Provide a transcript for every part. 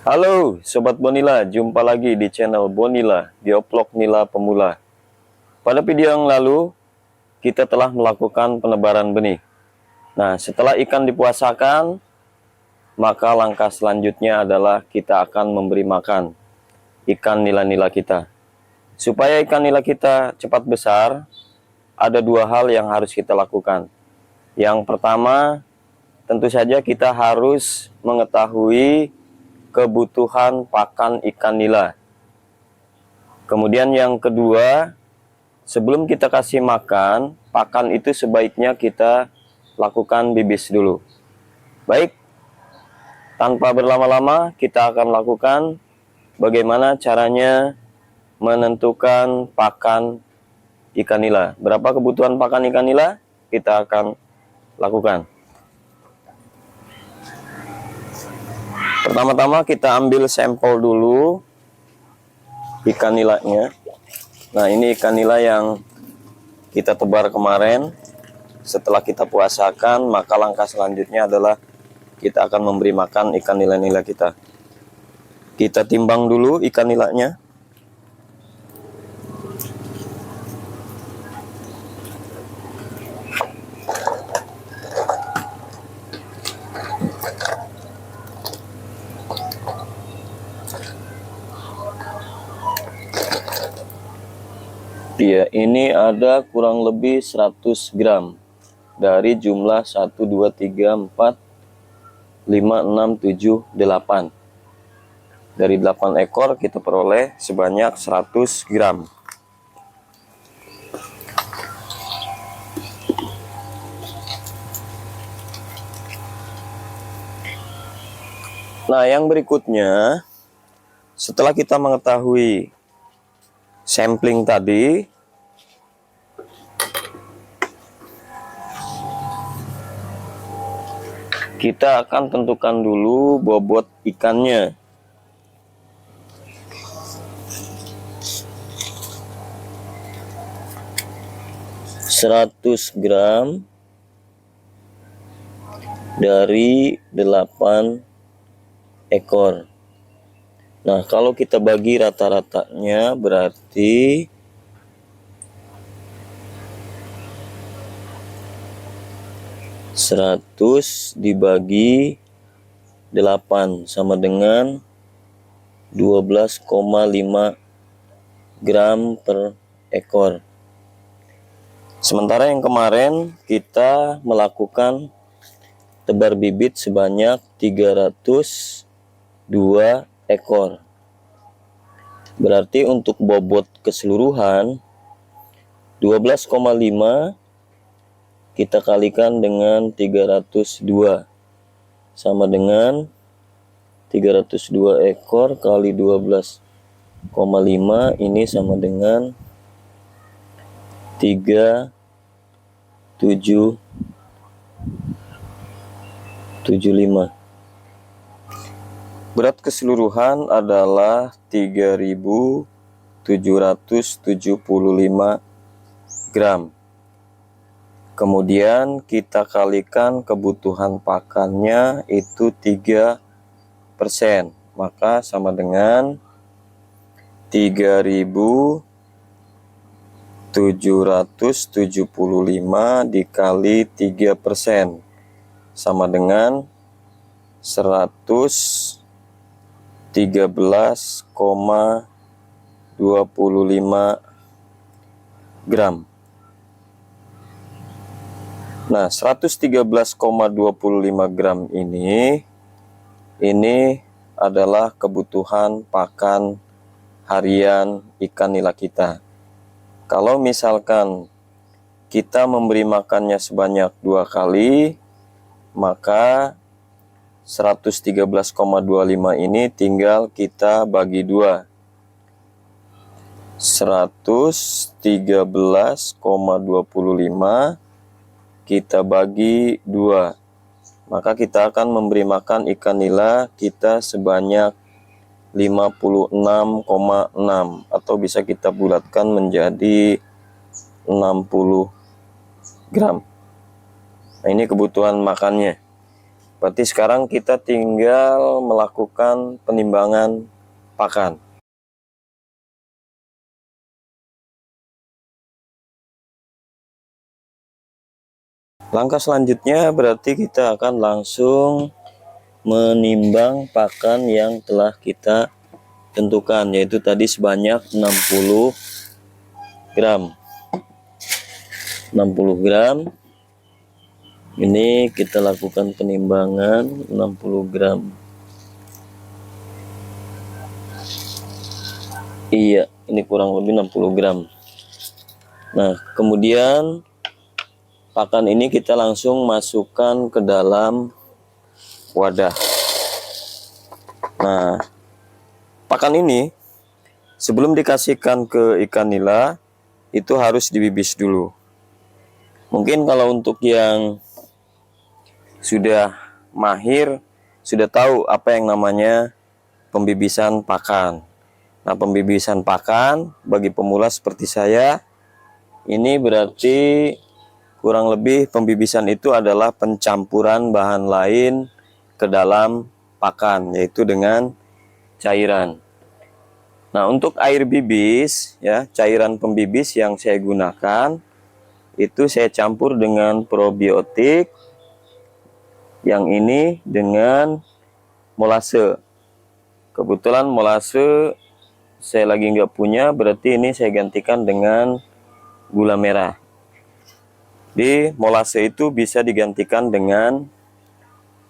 Halo Sobat Bonila, jumpa lagi di channel Bonila, Biovlog Nila Pemula. Pada video yang lalu, kita telah melakukan penebaran benih. Nah, setelah ikan dipuasakan, maka langkah selanjutnya adalah kita akan memberi makan ikan nila-nila kita. Supaya ikan nila kita cepat besar, ada dua hal yang harus kita lakukan. Yang pertama, tentu saja kita harus mengetahui kebutuhan pakan ikan nila. Kemudian yang kedua, sebelum kita kasih makan, pakan itu sebaiknya kita lakukan bibis dulu. Baik, tanpa berlama-lama kita akan lakukan bagaimana caranya menentukan pakan ikan nila. Berapa kebutuhan pakan ikan nila? Kita akan lakukan. Pertama-tama kita ambil sampel dulu ikan nilanya. Nah, ini ikan nila yang kita tebar kemarin. Setelah kita puasakan, maka langkah selanjutnya adalah kita akan memberi makan ikan nila-nila kita. Kita timbang dulu ikan nilanya. Ya, ini ada kurang lebih 100 gram dari jumlah 1, 2, 3, 4, 5, 6, 7, 8. Dari 8 ekor kita peroleh sebanyak 100 gram. Nah, yang berikutnya, setelah kita mengetahui sampling tadi, kita akan tentukan dulu bobot ikannya. Seratus gram dari 8 ekor. Nah, kalau kita bagi rata-ratanya berarti 100 dibagi 8 sama dengan 12,5 gram per ekor. Sementara yang kemarin kita melakukan tebar bibit sebanyak 302 ekor. Berarti untuk bobot keseluruhan 12,5 kita kalikan dengan 302 sama dengan 302 ekor kali 12,5 ini sama dengan 3775. Berat keseluruhan adalah 3775 gram. Kemudian kita kalikan kebutuhan pakannya itu 3%, maka sama dengan 3775 dikali 3% sama dengan 113,25 gram. Nah, 113,25 gram ini adalah kebutuhan pakan harian ikan nila kita. Kalau misalkan kita memberi makannya sebanyak 2 kali, maka 113,25 ini tinggal kita bagi 2. 113,25 kita bagi 2, maka kita akan memberi makan ikan nila kita sebanyak 56,6 atau bisa kita bulatkan menjadi 60 gram. Nah, ini kebutuhan makannya. Berarti sekarang kita tinggal melakukan penimbangan pakan. Langkah selanjutnya berarti kita akan langsung menimbang pakan yang telah kita tentukan, yaitu tadi sebanyak 60 gram. 60 gram. Ini kita lakukan penimbangan 60 gram. Iya, ini kurang lebih 60 gram. Nah, kemudian pakan ini kita langsung masukkan ke dalam wadah. Nah, pakan ini sebelum dikasihkan ke ikan nila itu harus dibibis dulu. Mungkin kalau untuk yang sudah mahir, sudah tahu apa yang namanya pembibisan pakan. Nah, pembibisan pakan bagi pemula seperti saya, ini berarti kurang lebih pembibisan itu adalah pencampuran bahan lain ke dalam pakan, yaitu dengan cairan. Nah, untuk air bibis, ya, cairan pembibis yang saya gunakan, itu saya campur dengan probiotik, yang ini dengan molase. Kebetulan molase saya lagi nggak punya, berarti ini saya gantikan dengan gula merah. Di molase itu bisa digantikan dengan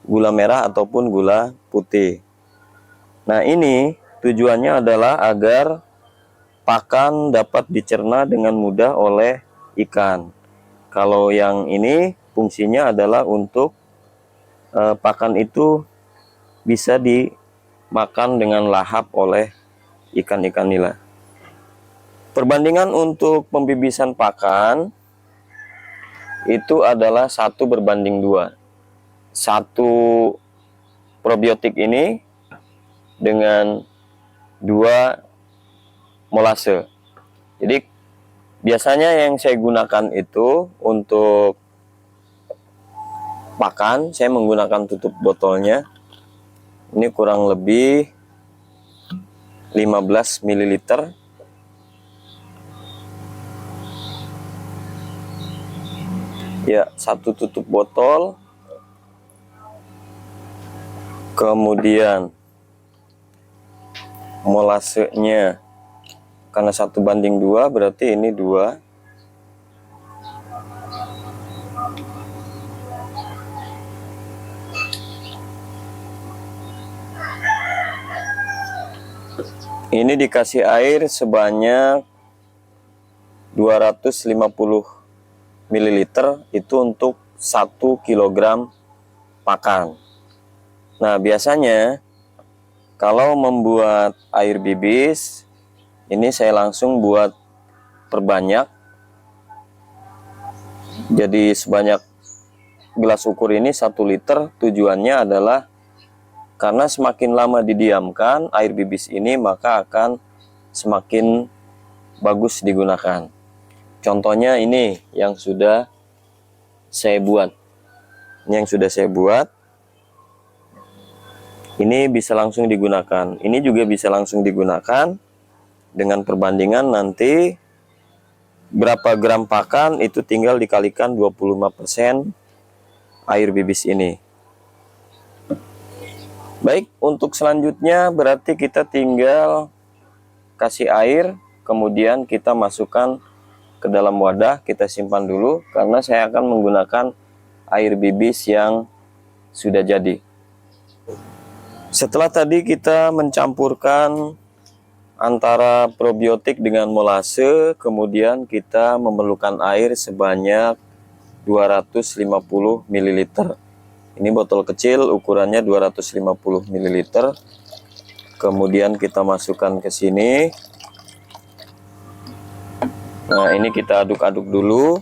gula merah ataupun gula putih. Nah, ini tujuannya adalah agar pakan dapat dicerna dengan mudah oleh ikan. Kalau yang ini fungsinya adalah untuk pakan itu bisa dimakan dengan lahap oleh ikan-ikan nila. Perbandingan untuk pembibisan pakan itu adalah 1:2. Satu probiotik ini dengan 2 molase. Jadi biasanya yang saya gunakan itu untuk pakan, saya menggunakan tutup botolnya. Ini kurang lebih 15 ml. Ya, satu tutup botol. Kemudian molasenya karena 1:2, berarti ini 2. Ini dikasih air sebanyak 250 ml, itu untuk 1 kg pakan. Nah, biasanya kalau membuat air bibis, ini saya langsung buat perbanyak. Jadi sebanyak gelas ukur ini 1 liter, tujuannya adalah karena semakin lama didiamkan air bibis ini, maka akan semakin bagus digunakan. Contohnya ini yang sudah saya buat. Ini yang sudah saya buat. Ini bisa langsung digunakan. Ini juga bisa langsung digunakan dengan perbandingan nanti berapa gram pakan itu tinggal dikalikan 25% air bibis ini. Baik, untuk selanjutnya berarti kita tinggal kasih air, kemudian kita masukkan ke dalam wadah, kita simpan dulu karena saya akan menggunakan air bibis yang sudah jadi. Setelah tadi kita mencampurkan antara probiotik dengan molase, kemudian kita memerlukan air sebanyak 250 ml. Ini botol kecil, ukurannya 250 ml. Kemudian kita masukkan ke sini. Nah, ini kita aduk-aduk dulu.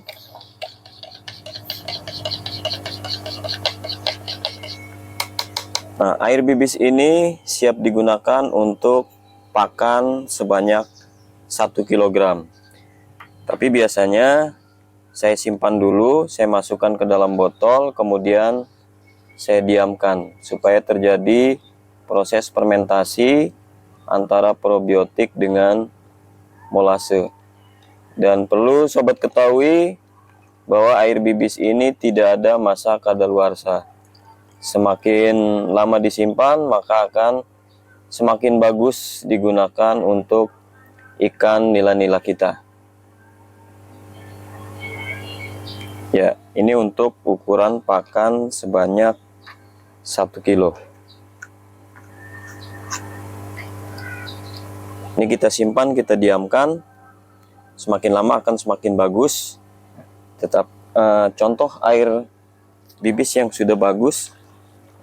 Nah, air bibis ini siap digunakan untuk pakan sebanyak 1 kg. Tapi biasanya saya simpan dulu, saya masukkan ke dalam botol, kemudian saya diamkan supaya terjadi proses fermentasi antara probiotik dengan molase. Dan perlu sobat ketahui bahwa air bibis ini tidak ada masa kadaluarsa. Semakin lama disimpan maka akan semakin bagus digunakan untuk ikan nila-nila kita. Ya, ini untuk ukuran pakan sebanyak 1 kilo. Ini kita simpan, kita diamkan. Semakin lama akan semakin bagus. Tetap contoh air bibis yang sudah bagus.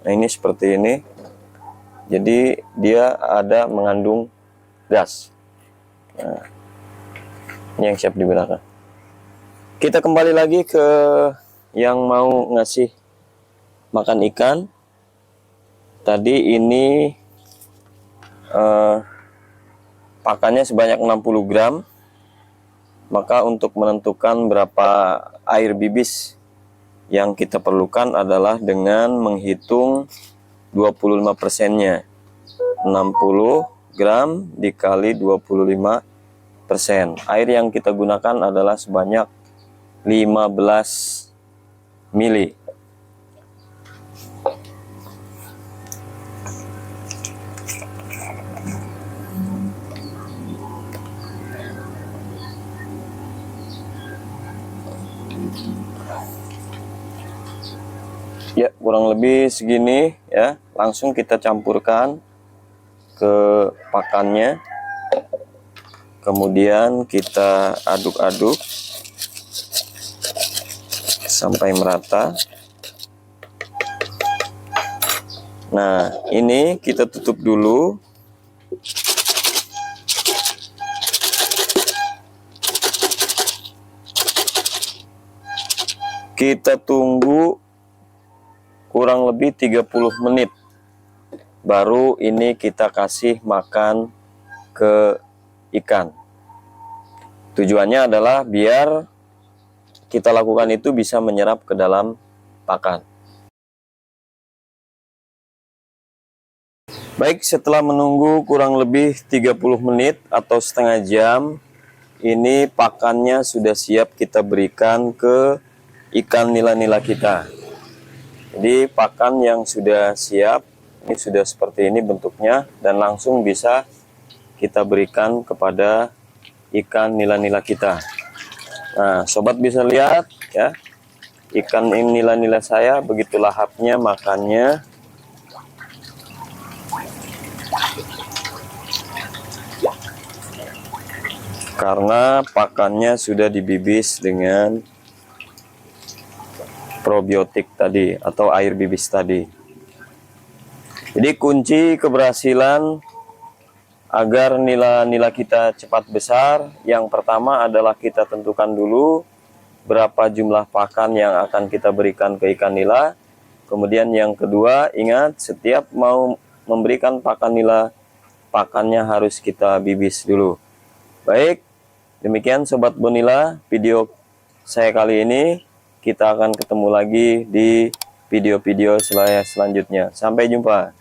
Nah, ini seperti ini. Jadi dia ada mengandung gas. Nah, ini yang siap digunakan. Kita kembali lagi ke yang mau ngasih makan ikan. Tadi ini pakannya sebanyak 60 gram. Maka untuk menentukan berapa air bibis yang kita perlukan adalah dengan menghitung 25%-nya. 60 gram dikali 25%. Air yang kita gunakan adalah sebanyak 15 mili. Ya, kurang lebih segini ya. Langsung kita campurkan ke pakannya. Kemudian kita aduk-aduk sampai merata. Nah, ini kita tutup dulu. Kita tunggu kurang lebih 30 menit. Baru ini kita kasih makan ke ikan. Tujuannya adalah biar kita lakukan itu bisa menyerap ke dalam pakan. Baik, setelah menunggu kurang lebih 30 menit atau setengah jam, ini pakannya sudah siap kita berikan ke ikan nila-nila kita. Jadi pakan yang sudah siap, ini sudah seperti ini bentuknya, dan langsung bisa kita berikan kepada ikan nila-nila kita. Nah, sobat bisa lihat ya, ikan nila-nila saya begitu lahapnya makannya. Karena pakannya sudah dibibis dengan probiotik tadi atau air bibis tadi. Jadi kunci keberhasilan agar nila-nila kita cepat besar, yang pertama adalah kita tentukan dulu berapa jumlah pakan yang akan kita berikan ke ikan nila. Kemudian yang kedua, ingat setiap mau memberikan pakan nila, pakannya harus kita bibis dulu. Baik, demikian Sobat Bonilla video saya kali ini. Kita akan ketemu lagi di video-video selanjutnya. Sampai jumpa.